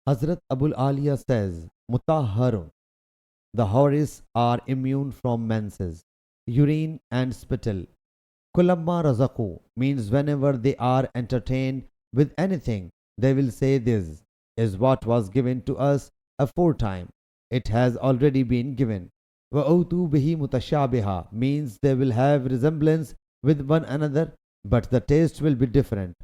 Hazrat Abul Aliya says, Mutahharun, the houris are immune from menses, urine and spittle. Kulamma razaku means whenever they are entertained with anything, they will say this is what was given to us aforetime. It has already been given. Wa'utu bihi mutashabiha means they will have resemblance with one another, but the taste will be different.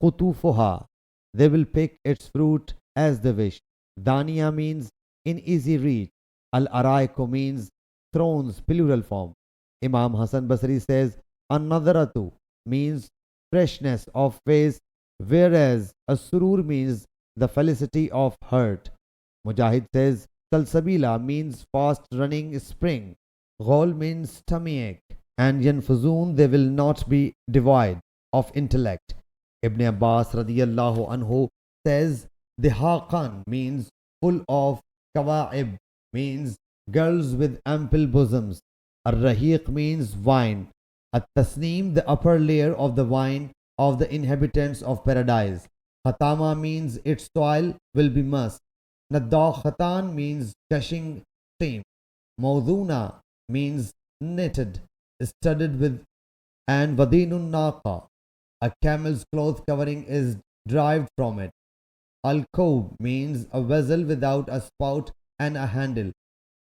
Qutufuha, they will pick its fruit as they wish. Dania means in easy reach. Al Araiko means thrones, plural form. Imam Hassan Basri says, An-nadaratu means freshness of face, whereas As-surur means the felicity of heart. Mujahid says, Salsabila means fast running spring. Ghol means stomach. And Yanfuzun, they will not be devoid of intellect. Ibn Abbas radiyallahu anhu says, Dihaqan means full of kawaib, means girls with ample bosoms. Ar-rahiq means wine. At-tasneem, the upper layer of the wine of the inhabitants of paradise. Khatama means its soil will be musk. Nadda khatan means gushing steam. Mawduna means knitted, studded with, and vadinun naqa, a camel's cloth covering is derived from it. Al-Kob means a vessel without a spout and a handle.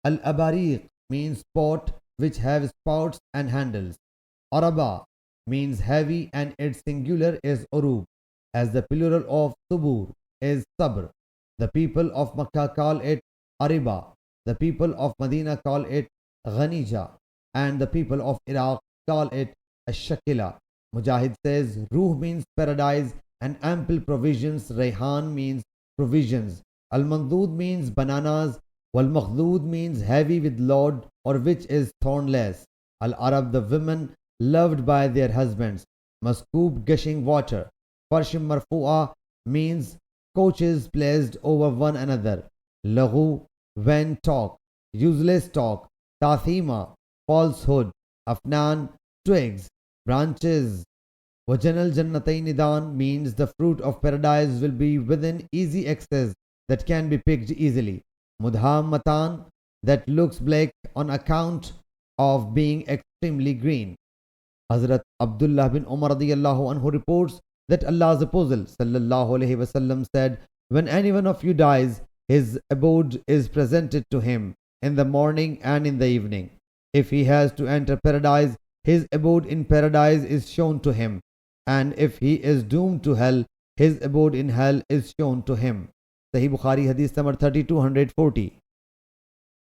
Al-Abariq means pot which have spouts and handles. Araba means heavy and its singular is urub, as the plural of subur is sabr. The people of Makkah call it Ariba, the people of Medina call it Ghanija, and the people of Iraq call it Ash-Shakila. Mujahid says, Ruh means paradise and ample provisions. Rayhan means provisions. Al-Mandud means bananas. Wal-Makhdud means heavy with load or which is thornless. Al-Arab, the women loved by their husbands. Maskoob, gushing water. Farshim Marfu'a means coaches placed over one another. Lahu, when talk. Useless talk. Tathima, falsehood. Afnan, twigs, branches. Wajanal Jannatayn means the fruit of paradise will be within easy access that can be picked easily. Mudham Matan, that looks black on account of being extremely green. Hazrat Abdullah bin Umar radiyallahu anhu reports that Allah's Apostle sallallahu alaihi wasallam said, when any one of you dies, his abode is presented to him in the morning and in the evening. If he has to enter paradise, his abode in paradise is shown to him, and if he is doomed to hell, his abode in hell is shown to him. Sahih Bukhari Hadith number 3240.